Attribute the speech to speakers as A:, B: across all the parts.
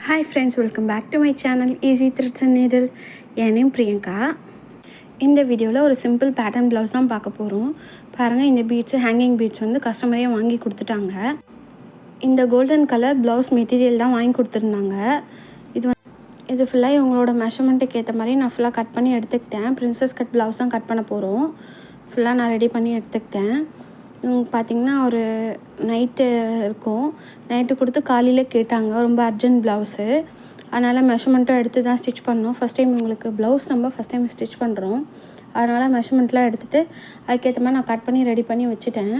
A: Hi friends, welcome back to my channel Easy Threads and Needle. N name Priyanka. இந்த வீடியோவில் ஒரு simple pattern blouse தான் பார்க்க போகிறோம். பாருங்கள், இந்த பீட்ஸு ஹேங்கிங் பீட்ஸ் வந்து கஸ்டமரே வாங்கி கொடுத்துட்டாங்க. இந்த கோல்டன் கலர் ப்ளவுஸ் மெட்டீரியல் தான் வாங்கி கொடுத்துருந்தாங்க. இது ஃபுல்லாக இவங்களோட மெஷர்மெண்ட்டுக்கு ஏற்ற மாதிரி நான் ஃபுல்லாக கட் பண்ணி எடுத்துக்கிட்டேன். பிரின்சஸ் கட் ப்ளவுஸ் தான் கட் பண்ண போகிறோம். ஃபுல்லாக நான் ரெடி பண்ணி எடுத்துக்கிட்டேன். பார்த்திங்கன்னா ஒரு நைட்டு இருக்கும். நைட்டு கொடுத்து காலையில் கேட்டாங்க. ரொம்ப அர்ஜென்ட் ப்ளவுஸு, அதனால் மெஷர்மெண்ட்டும் எடுத்து தான் ஸ்டிச் பண்ணோம். ஃபஸ்ட் டைம் உங்களுக்கு ப்ளவுஸ் நம்ம ஃபஸ்ட் டைம் ஸ்டிச் பண்ணுறோம். அதனால் மெஷர்மெண்ட்லாம் எடுத்துகிட்டு அதுக்கேற்ற மாதிரி நான் கட் பண்ணி ரெடி பண்ணி வச்சுட்டேன்.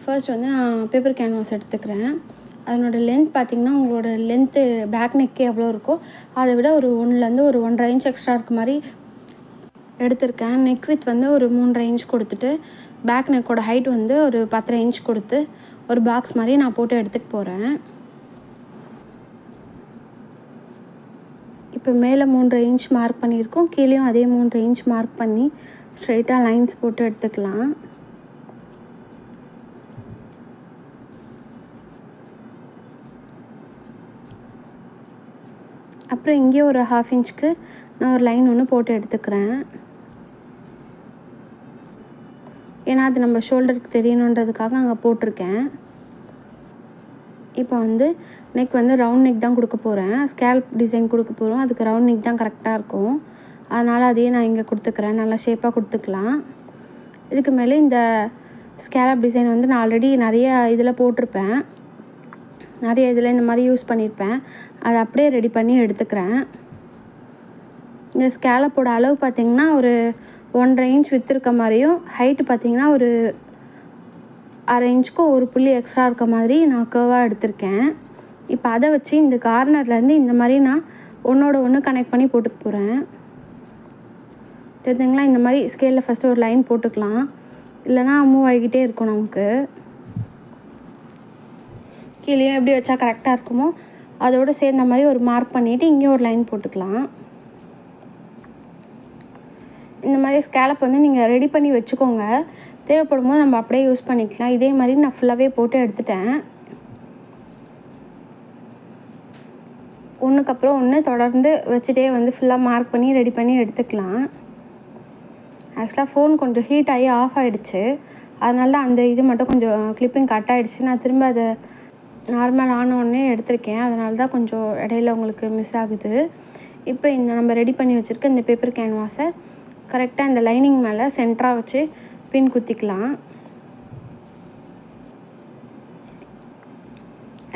A: ஃபர்ஸ்ட் வந்து நான் பேப்பர் கேன்வாஸ் எடுத்துக்கிறேன். அதனோட லென்த் பார்த்திங்கன்னா உங்களோட லென்த்து பேக் நெக்கே எவ்வளோ இருக்கோ அதை விட ஒரு 1லேருந்து ஒரு 1.5 இன்ச் எக்ஸ்ட்ரா இருக்க மாதிரி எடுத்திருக்கேன். நெக் வித் வந்து ஒரு 3.5 இன்ச் கொடுத்துட்டு பேக் நெக்கோட ஹைட் வந்து ஒரு 10.5 இன்ச் கொடுத்து ஒரு பாக்ஸ் மாதிரி நான் போட்டு எடுத்துக்க போகிறேன். இப்போ மேலே 3.5 இன்ச் மார்க் பண்ணியிருக்கோம், கீழேயும் அதே 3.5 இன்ச் மார்க் பண்ணி ஸ்ட்ரைட்டாக லைன்ஸ் போட்டு எடுத்துக்கலாம். அப்புறம் இங்கே ஒரு 1/2 இன்ச்சுக்கு நான் ஒரு லைன் ஒன்று போட்டு எடுத்துக்கிறேன். ஏன்னா அது நம்ம ஷோல்டருக்கு தெரியணுன்றதுக்காக அங்கே போட்டிருக்கேன். இப்போ வந்து நெக் வந்து ரவுண்ட் நெக் தான் கொடுக்க போகிறேன். ஸ்கேல்ப் டிசைன் கொடுக்க போகிறோம். அதுக்கு ரவுண்ட் நெக் தான் கரெக்டாக இருக்கும். அதனால் அதையே நான் இங்கே கொடுத்துக்கிறேன். நல்லா ஷேப்பாக கொடுத்துக்கலாம். இதுக்கு மேலே இந்த ஸ்கேலப் டிசைன் வந்து நான் ஆல்ரெடி நிறைய இதில் போட்டிருப்பேன். நிறைய இதில் இந்த மாதிரி யூஸ் பண்ணியிருப்பேன். அதை அப்படியே ரெடி பண்ணி எடுத்துக்கிறேன். இந்த ஸ்கேலப்போட அளவு பார்த்திங்கன்னா ஒரு 1.5 இன்ச் வித்து இருக்க மாதிரியும், ஹைட்டு பார்த்திங்கன்னா ஒரு 1/2 இன்ச்சுக்கும் ஒரு புள்ளி எக்ஸ்ட்ரா இருக்க மாதிரி நான் கர்வாக எடுத்திருக்கேன். இப்போ அதை வச்சு இந்த கார்னர்லேருந்து இந்த மாதிரி நான் ஒன்றோட ஒன்று கனெக்ட் பண்ணி போட்டுக்க போகிறேன். தெரிஞ்சுங்களா? இந்த மாதிரி ஸ்கேலில் ஃபஸ்ட்டு ஒரு லைன் போட்டுக்கலாம், இல்லைனா மூவ் ஆகிக்கிட்டே இருக்கும். நமக்கு கீழே எப்படி வச்சா கரெக்டாக இருக்குமோ அதோடு சேர்ந்த மாதிரி ஒரு மார்க் பண்ணிவிட்டு இங்கே ஒரு லைன் போட்டுக்கலாம். இந்த மாதிரி ஸ்கேலப் வந்து நீங்கள் ரெடி பண்ணி வச்சுக்கோங்க. தேவைப்படும் போது நம்ம அப்படியே யூஸ் பண்ணிக்கலாம். இதே மாதிரி நான் ஃபுல்லாகவே போட்டு எடுத்துட்டேன். ஒன்றுக்கு அப்புறம் ஒன்று தொடர்ந்து வச்சுட்டே வந்து ஃபுல்லாக மார்க் பண்ணி ரெடி பண்ணி எடுத்துக்கலாம். ஆக்சுவலாக ஃபோன் கொஞ்சம் ஹீட் ஆகி ஆஃப் ஆகிடுச்சு. அதனால தான் அந்த இது மட்டும் கொஞ்சம் கிளிப்பிங் கட் ஆகிடுச்சு. நான் திரும்ப அதை நார்மல் ஆனோடனே எடுத்திருக்கேன். அதனால தான் கொஞ்சம் இடையில உங்களுக்கு மிஸ் ஆகுது. இப்போ இந்த நம்ம ரெடி பண்ணி வச்சுருக்க இந்த பேப்பர் கேன்வாஸை கரெக்டாக இந்த லைனிங் மேலே சென்டராக வச்சு பின் குத்திக்கலாம்.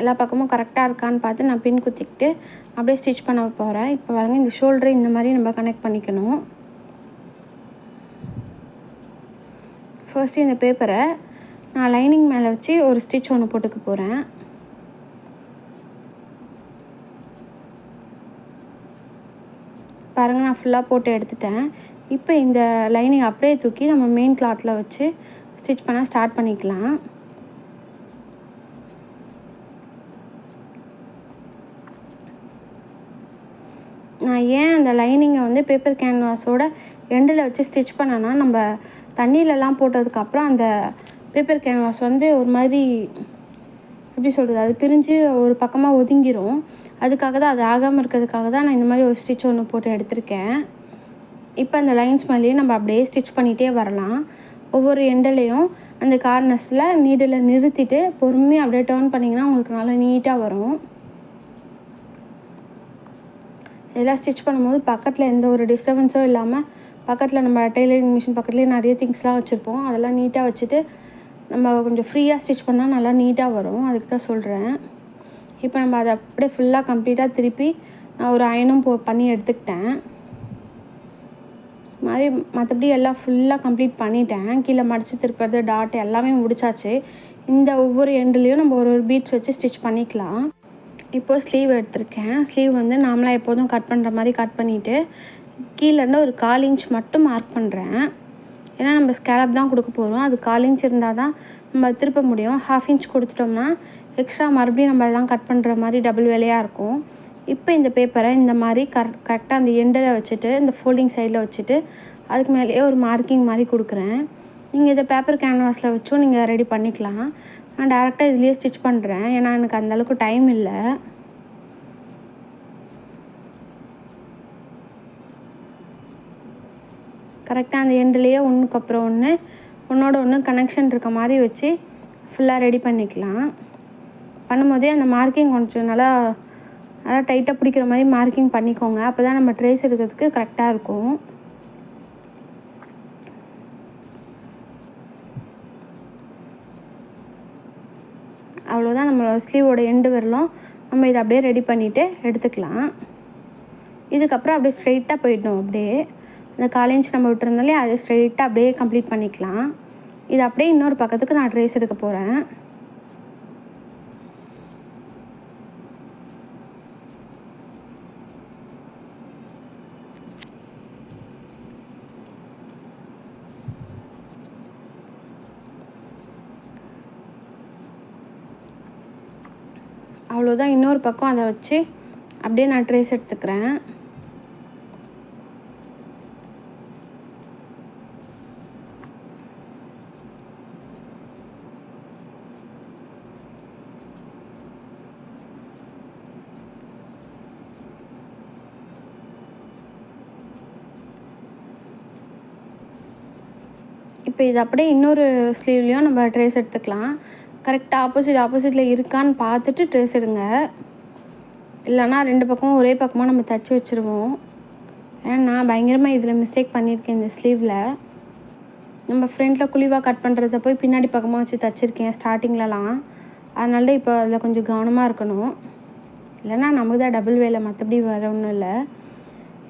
A: எல்லா பக்கமும் கரெக்டாக இருக்கான்னு பார்த்து நான் பின் குத்திக்கிட்டு அப்படியே ஸ்டிச் பண்ண போகிறேன். இப்போ பாருங்கள், இந்த ஷோல்டரை இந்த மாதிரி நம்ம கனெக்ட் பண்ணிக்கணும். ஃபர்ஸ்ட்டு இந்த பேப்பரை நான் லைனிங் மேலே வச்சு ஒரு ஸ்டிச் ஒன்று போட்டுக்க போகிறேன். பாருங்கள், நான் ஃபுல்லாக போட்டு எடுத்துட்டேன். இப்போ இந்த லைனிங் அப்படியே தூக்கி நம்ம மெயின் கிளாத்தில் வச்சு ஸ்டிச் பண்ண ஸ்டார்ட் பண்ணிக்கலாம். நான் ஏன் அந்த லைனிங்கை வந்து பேப்பர் கேன்வாஸோட எண்டில் வச்சு ஸ்டிச் பண்ணேன்னா, நம்ம தண்ணியிலலாம் போட்டதுக்கப்புறம் அந்த பேப்பர் கேன்வாஸ் வந்து ஒரு மாதிரி எப்படி சொல்கிறது, அது பிரிஞ்சு ஒரு பக்கமாக ஒதுங்கிரும். அதுக்காக தான், அது ஆகாமல் இருக்கிறதுக்காக தான் நான் இந்த மாதிரி ஒரு ஸ்டிச் ஒன்று போட்டு எடுத்திருக்கேன். இப்போ அந்த லைன்ஸ் மேலேயே நம்ம அப்படியே ஸ்டிச் பண்ணிகிட்டே வரலாம். ஒவ்வொரு எண்ட்லேயும் அந்த கார்னர்ஸில் நீடில் நிறுத்திட்டு பொறுமையாக அப்படியே டர்ன் பண்ணிங்கன்னா உங்களுக்கு நல்லா நீட்டாக வரும். இதெல்லாம் ஸ்டிச் பண்ணும்போது பக்கத்தில் எந்த ஒரு டிஸ்டர்பன்ஸும் இல்லாமல், பக்கத்தில் நம்ம டெய்லரிங் மிஷின் பக்கத்துலேயே நிறைய திங்ஸ்லாம் வச்சுருப்போம். அதெல்லாம் நீட்டாக வச்சுட்டு நம்ம கொஞ்சம் ஃப்ரீயாக ஸ்டிச் பண்ணால் நல்லா நீட்டாக வரும். அதுக்கு தான் சொல்கிறேன். இப்போ நம்ம அதை அப்படியே ஃபுல்லாக கம்ப்ளீட்டாக திருப்பி நான் ஒரு அயனும் பண்ணி எடுத்துக்கிட்டேன். மாதிரி மற்றபடி எல்லாம் ஃபுல்லாக கம்ப்ளீட் பண்ணிட்டேன். கீழே மடித்து திருப்புறது, டாட் எல்லாமே முடிச்சாச்சு. இந்த ஒவ்வொரு எண்ட்லேயும் நம்ம ஒரு பீட்ஸ் வச்சு ஸ்டிச் பண்ணிக்கலாம். இப்போது ஸ்லீவ் எடுத்திருக்கேன். ஸ்லீவ் வந்து நார்மலாக எப்போதும் கட் பண்ணுற மாதிரி கட் பண்ணிவிட்டு கீழேருந்து ஒரு 1/4 இன்ச் மட்டும் மார்க் பண்ணுறேன். ஏன்னா நம்ம ஸ்கேலப் தான் கொடுக்க போகிறோம். அது 1/4 இன்ச் இருந்தால் தான் நம்ம திருப்ப முடியும். 1/2 இன்ச் கொடுத்துட்டோம்னா எக்ஸ்ட்ரா மறுபடியும் நம்ம எல்லாம் கட் பண்ணுற மாதிரி டபுள் வேலையாக இருக்கும். இப்போ இந்த பேப்பரை இந்த மாதிரி கரெக்டாக அந்த எண்டில் வச்சுட்டு இந்த ஃபோல்டிங் சைடில் வச்சுட்டு அதுக்கு மேலேயே ஒரு மார்க்கிங் மாதிரி கொடுக்குறேன். நீங்கள் இதை பேப்பர் கேன்வாஸில் வச்சும் நீங்கள் ரெடி பண்ணிக்கலாம். நான் டேரெக்டாக இதுலேயே ஸ்டிச் பண்ணுறேன், ஏன்னா எனக்கு அந்தளவுக்கு டைம் இல்லை. கரெக்டாக அந்த எண்டுலேயே ஒன்றுக்கு அப்புறம் ஒன்று ஒன்றோட ஒன்று கனெக்ஷன் இருக்க மாதிரி வச்சு ஃபுல்லாக ரெடி பண்ணிக்கலாம். பண்ணும்போதே அந்த மார்க்கிங் கொஞ்சம் நல்லா டைட்டாக பிடிக்கிற மாதிரி மார்க்கிங் பண்ணிக்கோங்க. அப்போ தான் நம்ம ட்ரேஸ் எடுக்கிறதுக்கு கரெக்டாக இருக்கும். அவ்வளோதான், நம்மளோட ஸ்லீவோட எண்டு வரலும் நம்ம இதை அப்படியே ரெடி பண்ணிவிட்டு எடுத்துக்கலாம். இதுக்கப்புறம் அப்படியே ஸ்ட்ரெயிட்டாக போயிடணும். அப்படியே அந்த 1/4 இன்ச் நம்ம விட்டுருந்தாலே அதை ஸ்ட்ரெயிட்டாக அப்படியே கம்ப்ளீட் பண்ணிக்கலாம். இது அப்படியே இன்னொரு பக்கத்துக்கு நான் ட்ரேஸ் எடுக்க போகிறேன். அவ்வளோதான், இன்னொரு பக்கம் அதை வச்சு அப்படியே நான் ட்ரேஸ் எடுத்துக்கிறேன். இப்போ இது அப்படியே இன்னொரு ஸ்லீவ்லேயும் நம்ம ட்ரேஸ் எடுத்துக்கலாம். கரெக்டாக ஆப்போசிட்டில் இருக்கான்னு பார்த்துட்டு ட்ரேஸ் எடுங்க. இல்லைனா 2 பக்கமும் ஒரே பக்கமாக நம்ம தைச்சி வச்சுருவோம். ஏன்னா நான் பயங்கரமாக இதில் மிஸ்டேக் பண்ணியிருக்கேன். இந்த ஸ்லீவில் நம்ம ஃப்ரண்ட்டில் குழிவாக கட் பண்ணுறத போய் பின்னாடி பக்கமாக வச்சு தைச்சிருக்கேன் ஸ்டார்டிங்லலாம். அதனால தான் இப்போ அதில் கொஞ்சம் கவனமாக இருக்கணும். இல்லைனா நமக்கு தான் டபுள் வேலை, மற்றபடி வேறு ஒன்றும் இல்லை.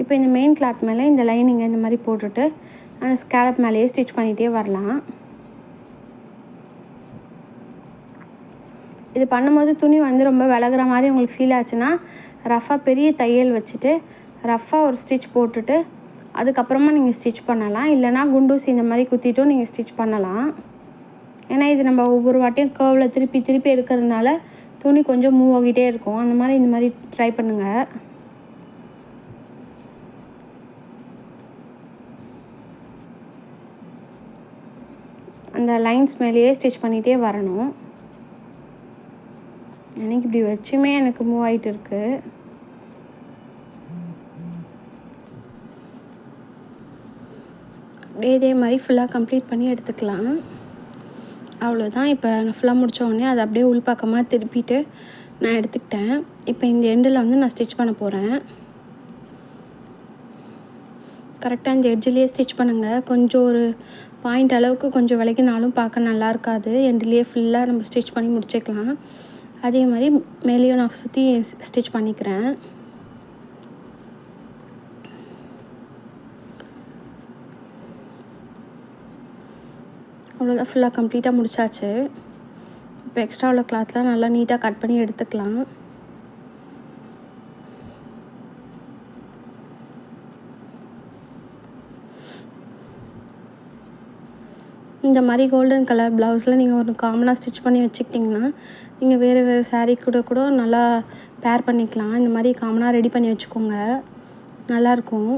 A: இப்போ இந்த மெயின் கிளாத் மேலே இந்த லைனிங்கை இந்த மாதிரி போட்டுட்டு அந்த ஸ்கேலப் மேலேயே ஸ்டிச் பண்ணிகிட்டே வரலாம். இது பண்ணும்போது துணி வந்து ரொம்ப விலகிற மாதிரி உங்களுக்கு ஃபீல் ஆச்சுன்னா ரஃபாக பெரிய தையல் வச்சுட்டு ரஃபாக ஒரு ஸ்டிச் போட்டுட்டு அதுக்கப்புறமா நீங்கள் ஸ்டிச் பண்ணலாம். இல்லைனா குண்டூசி இந்த மாதிரி குத்திட்டும் நீங்கள் ஸ்டிச் பண்ணலாம். ஏன்னா இது நம்ம ஒவ்வொரு வாட்டியும் கர்வில் திருப்பி எடுக்கிறதுனால துணி கொஞ்சம் மூவ் ஆகிட்டே இருக்கும். அந்த மாதிரி இந்த மாதிரி ட்ரை பண்ணுங்கள். அந்த லைன்ஸ் மேலேயே ஸ்டிச் பண்ணிகிட்டே வரணும். எனக்கு இப்படி வச்சுமே எனக்கு மூவ் ஆகிட்டு இருக்குது. அப்படியே இதே மாதிரி ஃபுல்லாக கம்ப்ளீட் பண்ணி எடுத்துக்கலாம். அவ்வளோதான், இப்போ நான் ஃபுல்லாக முடித்த உடனே அதை அப்படியே உள்பக்கமாக திருப்பிட்டு நான் எடுத்துக்கிட்டேன். இப்போ இந்த எண்டில் வந்து நான் ஸ்டிச் பண்ண போகிறேன். கரெக்டாக இந்த எட்ஜிலேயே ஸ்டிச் பண்ணுங்கள். கொஞ்சம் ஒரு பாயிண்ட் அளவுக்கு கொஞ்சம் விலகினாலும் பார்க்க நல்லா இருக்காது. எண்டுலேயே ஃபுல்லாக நம்ம ஸ்டிச் பண்ணி முடிச்சுக்கலாம். அதே மாதிரி மேலேயும் நான் சுற்றி ஸ்டிச் பண்ணிக்கிறேன். அவ்வளோதான், ஃபுல்லாக கம்ப்ளீட்டாக முடிச்சாச்சு. இப்போ எக்ஸ்ட்ரா உள்ள கிளாத்லாம் நல்லா நீட்டாக கட் பண்ணி எடுத்துக்கலாம். இந்த மாதிரி கோல்டன் கலர் ப்ளவுஸில் நீங்கள் ஒரு காமனாக ஸ்டிச் பண்ணி வச்சுக்கிட்டிங்கன்னா நீங்கள் வேறு சாரீ கூட நல்லா பேர் பண்ணிக்கலாம். இந்த மாதிரி காமனாக ரெடி பண்ணி வச்சுக்கோங்க, நல்லாயிருக்கும்.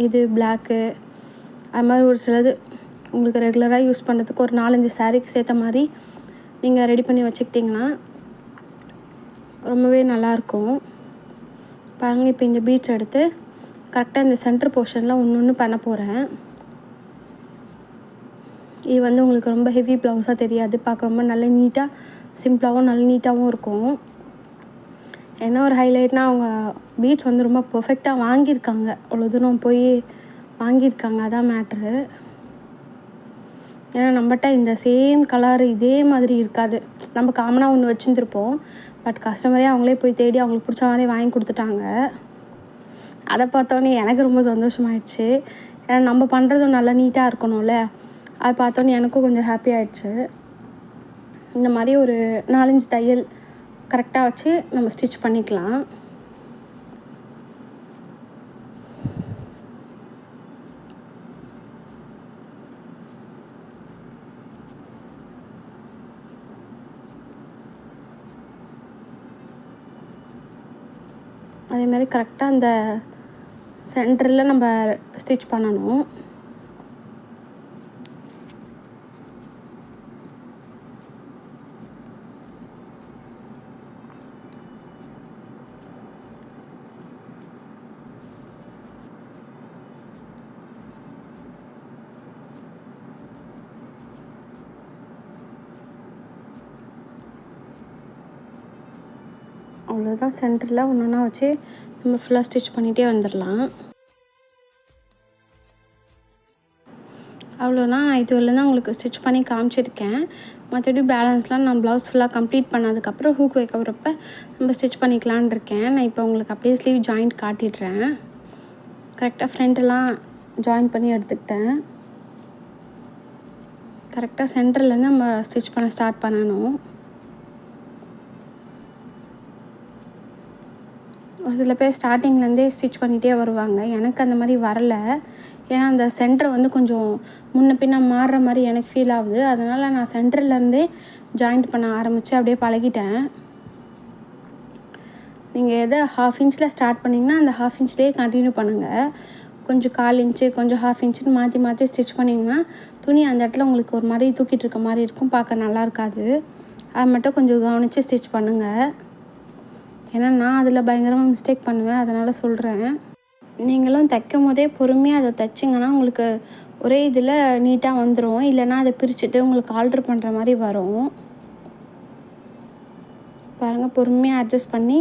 A: இது பிளாக்கு அது மாதிரி ஒரு சிலது உங்களுக்கு ரெகுலராக யூஸ் பண்ணுறதுக்கு ஒரு 4-5 சாரீக்கு சேர்த்த மாதிரி நீங்கள் ரெடி பண்ணி வச்சுக்கிட்டிங்கன்னா ரொம்பவே நல்லாயிருக்கும். பாருங்கள், இப்போ இந்த பீட்ஸ் எடுத்து கரெக்டாக இந்த சென்டர் போர்ஷனில் ஒன்று பண்ண போகிறேன். இது வந்து உங்களுக்கு ரொம்ப ஹெவி ப்ளவுஸாக தெரியாது, பார்க்க ரொம்ப நல்ல நீட்டாக சிம்பிளாகவும் நல்ல நீட்டாகவும் இருக்கும். என்ன ஒரு ஹைலைட்னால் அவங்க பீட்ஸ் வந்து ரொம்ப பர்ஃபெக்டாக வாங்கியிருக்காங்க. அவ்வளோ தூரம் போய் வாங்கியிருக்காங்க, அதான் மேட்ரு. ஏன்னா நம்மகிட்ட இந்த சேம் கலர் இதே மாதிரி இருக்காது. நம்ம காமனாக ஒன்று வச்சுருந்துருப்போம், பட் கஸ்டமரே அவங்களே போய் தேடி அவங்களுக்கு பிடிச்ச மாதிரி வாங்கி கொடுத்துட்டாங்க. அதை பார்த்தோன்னே எனக்கு ரொம்ப சந்தோஷமாயிடுச்சு. ஏன்னா நம்ம பண்ணுறதும் நல்லா நீட்டாக இருக்கணும்ல, அது பார்த்தோன்னே எனக்கும் கொஞ்சம் ஹாப்பி ஆகிடுச்சு. இந்த மாதிரி ஒரு 4-5 தையல் கரெக்டாக வச்சு நம்ம ஸ்டிச் பண்ணிக்கலாம். அதே மாதிரி கரெக்டாக அந்த சென்டரில் நம்ம ஸ்டிச் பண்ணணும். அவ்வளோதான். சென்டரில் ஒன்றா வச்சு நம்ம ஃபுல்லாக ஸ்டிச் பண்ணிகிட்டே வந்துடலாம். அவ்வளோதான். நான் இதுவரையிலும் தான் உங்களுக்கு ஸ்டிச் பண்ணி காமிச்சிருக்கேன். மற்றபடி பேலன்ஸ்லாம் நான் ப்ளவுஸ் ஃபுல்லாக கம்ப்ளீட் பண்ணதுக்கப்புறம் ஹூக் வைக்க போகிறப்ப நம்ம ஸ்டிச் பண்ணிக்கலான் இருக்கேன். நான் இப்போ உங்களுக்கு அப்படியே ஸ்லீவ் ஜாயிண்ட் காட்டிடுறேன். கரெக்டாக ஃப்ரண்ட்டெல்லாம் ஜாயின் பண்ணி எடுத்துக்கிட்டேன். கரெக்டாக சென்டர்லேருந்து நம்ம ஸ்டிச் பண்ண ஸ்டார்ட் பண்ணணும். ஒரு சில பேர் ஸ்டார்டிங்லேருந்தே ஸ்டிச் பண்ணிகிட்டே வருவாங்க. எனக்கு அந்த மாதிரி வரலை. ஏன்னா அந்த சென்டர் வந்து கொஞ்சம் முன்ன பின்ன மாறுற மாதிரி எனக்கு ஃபீல் ஆகுது. அதனால் நான் சென்டர்லேருந்தே ஜாயிண்ட் பண்ண ஆரம்பித்து அப்படியே பழகிட்டேன். நீங்கள் எதை 1/2 இன்ச்சில் ஸ்டார்ட் பண்ணிங்கன்னா அந்த 1/2 இன்ச்லேயே கண்டினியூ பண்ணுங்கள். கொஞ்சம் 1/4 இன்ச்சு கொஞ்சம் 1/2 இன்ச்சுன்னு மாற்றி மாற்றி ஸ்டிச் பண்ணிங்கன்னா துணி அந்த இடத்துல உங்களுக்கு ஒரு மாதிரி தூக்கிட்டு இருக்க மாதிரி இருக்கும், பார்க்க நல்லா இருக்காது. அது மட்டும் கொஞ்சம் கவனித்து ஸ்டிச் பண்ணுங்கள். ஏன்னா நான் அதில் பயங்கரமாக மிஸ்டேக் பண்ணுவேன், அதனால் சொல்கிறேன். நீங்களும் தைக்கும் போதே பொறுமையாக அதை தைச்சிங்கன்னா உங்களுக்கு ஒரே இதில் நீட்டாக வந்துடும். இல்லைன்னா அதை பிரிச்சுட்டு உங்களுக்கு ஆல்ட்ரு பண்ணுற மாதிரி வரும். பாருங்கள், பொறுமையாக அட்ஜஸ்ட் பண்ணி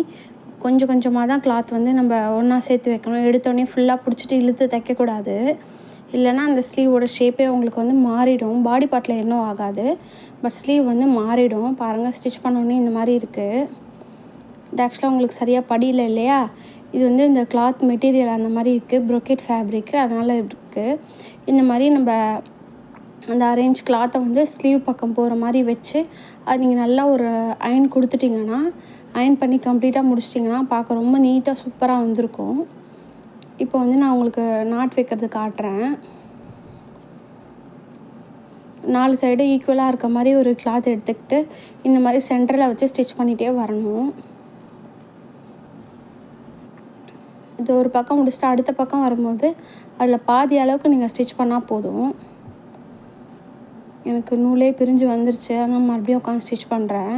A: கொஞ்சம் கொஞ்சமாக தான் கிளாத் வந்து நம்ம ஒன்றா சேர்த்து வைக்கணும். எடுத்தோடனே ஃபுல்லாக பிடிச்சிட்டு இழுத்து தைக்கக்கூடாது. இல்லைன்னா அந்த ஸ்லீவோட ஷேப்பே உங்களுக்கு வந்து மாறிடும். பாடி பார்ட்டில் இன்னும் ஆகாது, பட் ஸ்லீவ் வந்து மாறிடும். பாருங்கள், ஸ்டிச் பண்ணோன்னே இந்த மாதிரி இருக்குது. இது ஆக்சுவலாக உங்களுக்கு சரியாக படியல இல்லையா? இது வந்து இந்த கிளாத் மெட்டீரியல் அந்த மாதிரி இருக்குது, ப்ரொக்கேட் ஃபேப்ரிக்கு, அதனால் இருக்குது. இந்த மாதிரி நம்ம அந்த அரேஞ்ச் கிளாத்தை வந்து ஸ்லீவ் பக்கம் போகிற மாதிரி வச்சு அது நீங்கள் நல்லா ஒரு அயன் கொடுத்துட்டிங்கன்னா, அயன் பண்ணி கம்ப்ளீட்டாக முடிச்சிட்டிங்கன்னா பார்க்க ரொம்ப நீட்டாக சூப்பராக வந்திருக்கும். இப்போ வந்து நான் உங்களுக்கு நாட் வைக்கிறது காட்டுறேன். 4 சைடும் ஈக்குவலாக இருக்க மாதிரி ஒரு கிளாத் எடுத்துக்கிட்டு இந்த மாதிரி சென்டரில் வச்சு ஸ்டிச் பண்ணிகிட்டே வரணும். இது ஒரு பக்கம் முடிச்சுட்டு அடுத்த பக்கம் வரும்போது அதில் பாதி அளவுக்கு நீங்கள் ஸ்டிச் பண்ணால் போதும். எனக்கு நூலே பிரிஞ்சு வந்துருச்சு, ஆனால் மறுபடியும் உட்காந்து ஸ்டிச் பண்ணுறேன்.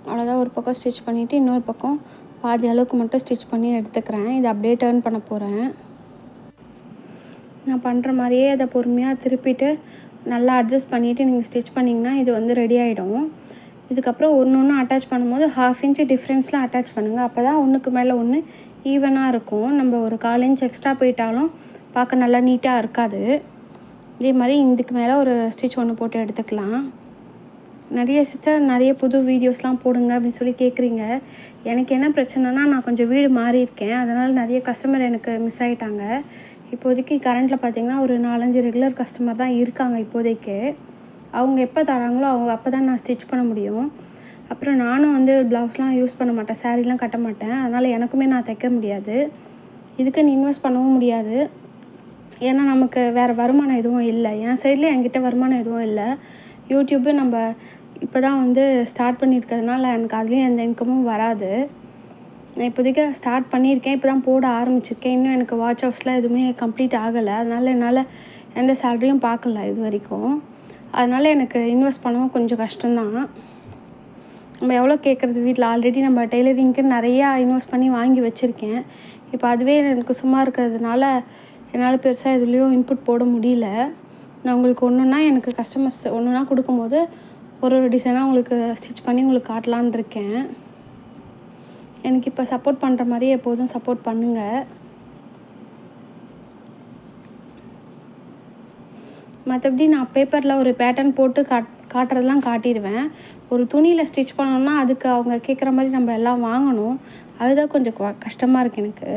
A: அவ்வளோதான். ஒரு பக்கம் ஸ்டிச் பண்ணிவிட்டு இன்னொரு பக்கம் பாதி அளவுக்கு மட்டும் ஸ்டிச் பண்ணி எடுத்துக்கிறேன். இதை அப்படியே டர்ன் பண்ண போகிறேன். நான் பண்ணுற மாதிரியே அதை பொறுமையாக திருப்பிட்டு நல்லா அட்ஜஸ்ட் பண்ணிவிட்டு நீங்கள் ஸ்டிச் பண்ணிங்கன்னா இது வந்து ரெடி ஆகிடும். இதுக்கப்புறம் ஒன்று அட்டாச் பண்ணும்போது 1/2 இன்ச்சு டிஃப்ரென்ஸில் அட்டாச் பண்ணுங்கள். அப்போ தான் ஒன்றுக்கு மேலே ஒன்று ஈவனாக இருக்கும். நம்ம ஒரு 1/4 இன்ச் எக்ஸ்ட்ரா போயிட்டாலும் பார்க்க நல்லா நீட்டாக இருக்காது. இதே மாதிரி இதுக்கு மேலே ஒரு ஸ்டிச் ஒன்று போட்டு எடுத்துக்கலாம். நிறைய சிஸ்டர் நிறைய புது வீடியோஸ்லாம் போடுங்க அப்படின்னு சொல்லி கேட்குறீங்க. எனக்கு என்ன பிரச்சனைனா, நான் கொஞ்சம் வீடு மாறியிருக்கேன். அதனால் நிறைய கஸ்டமர் எனக்கு மிஸ் ஆகிட்டாங்க. இப்போதைக்கு கரண்ட்டில் பார்த்திங்கன்னா ஒரு 4-5 ரெகுலர் கஸ்டமர் தான் இருக்காங்க இப்போதைக்கு. அவங்க எப்போ தராங்களோ அவங்க அப்போ தான் நான் ஸ்டிச் பண்ண முடியும். அப்புறம் நானும் வந்து ப்ளவுஸ்லாம் யூஸ் பண்ண மாட்டேன், சாரீலாம் கட்ட மாட்டேன். அதனால் எனக்குமே நான் தைக்க முடியாது, இதுக்குன்னு இன்வெஸ்ட் பண்ணவும் முடியாது. ஏன்னா நமக்கு வேறு வருமானம் எதுவும் இல்லை. என் சைடில் என்கிட்ட வருமானம் எதுவும் இல்லை. யூடியூப்பு நம்ம இப்போ தான் வந்து ஸ்டார்ட் பண்ணியிருக்கிறதுனால எனக்கு அதுலேயும் எந்த இன்கமும் வராது. நான் இப்போதைக்கு ஸ்டார்ட் பண்ணியிருக்கேன், இப்போ தான் போட ஆரம்பிச்சிருக்கேன். இன்னும் எனக்கு வாட்ச் ஹவர்ஸ்லாம் எதுவுமே கம்ப்ளீட் ஆகலை. அதனால் என்னால் எந்த சேலரியும் பார்க்கல இது வரைக்கும். அதனால் எனக்கு இன்வெஸ்ட் பண்ணவும் கொஞ்சம் கஷ்டம்தான். நம்ம எவ்வளோ கேட்குறது, வீட்டில் ஆல்ரெடி நம்ம டெய்லரிங்க்கு நிறையா இன்வெஸ்ட் பண்ணி வாங்கி வச்சுருக்கேன். இப்போ அதுவே எனக்கு சும்மா இருக்கிறதுனால என்னால் பெருசாக எதுலேயும் இன்புட் போட முடியல. நான் உங்களுக்கு ஒன்றுனா எனக்கு கஸ்டமர்ஸ் ஒன்றுனா கொடுக்கும்போது ஒரு டிசைனாக உங்களுக்கு ஸ்டிச் பண்ணி உங்களுக்கு காட்டலான் இருக்கேன். எனக்கு இப்போ சப்போர்ட் பண்ணுற மாதிரியே எப்போதும் சப்போர்ட் பண்ணுங்கள். மற்றபடி நான் பேப்பரில் ஒரு பேட்டர்ன் போட்டு காட்டுறதெல்லாம் காட்டிடுவேன். ஒரு துணியில் ஸ்டிச் பண்ணோன்னா அதுக்கு அவங்க கேட்குற மாதிரி நம்ம எல்லாம் வாங்கணும். அதுதான் கொஞ்சம் கஷ்டமாக இருக்குது எனக்கு.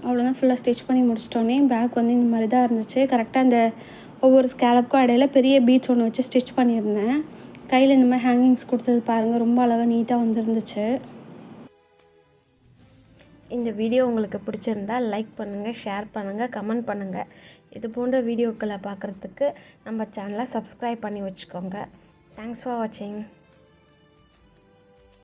A: அவ்வளோதான். ஃபுல்லாக ஸ்டிச் பண்ணி முடிச்சிட்டோன்னே பேக் வந்து இந்த மாதிரி தான் இருந்துச்சு. கரெக்டாக இந்த ஒவ்வொரு ஸ்கேலப்புக்கும் இடையில பெரிய பீட்ஸ் ஒன்று வச்சு ஸ்டிச் பண்ணியிருந்தேன். கையில் இந்த மாதிரி ஹேங்கிங்ஸ் கொடுத்தது பாருங்கள், ரொம்ப அழகாக நீட்டாக வந்துருந்துச்சு.
B: இந்த வீடியோ உங்களுக்கு பிடிச்சிருந்தால் லைக் பண்ணுங்கள், ஷேர் பண்ணுங்கள், கமெண்ட் பண்ணுங்கள். இது போன்ற வீடியோக்களை பார்க்குறதுக்கு நம்ம சேனலை சப்ஸ்கிரைப் பண்ணி வச்சுக்கோங்க. தேங்க்ஸ் ஃபார் வாட்சிங்.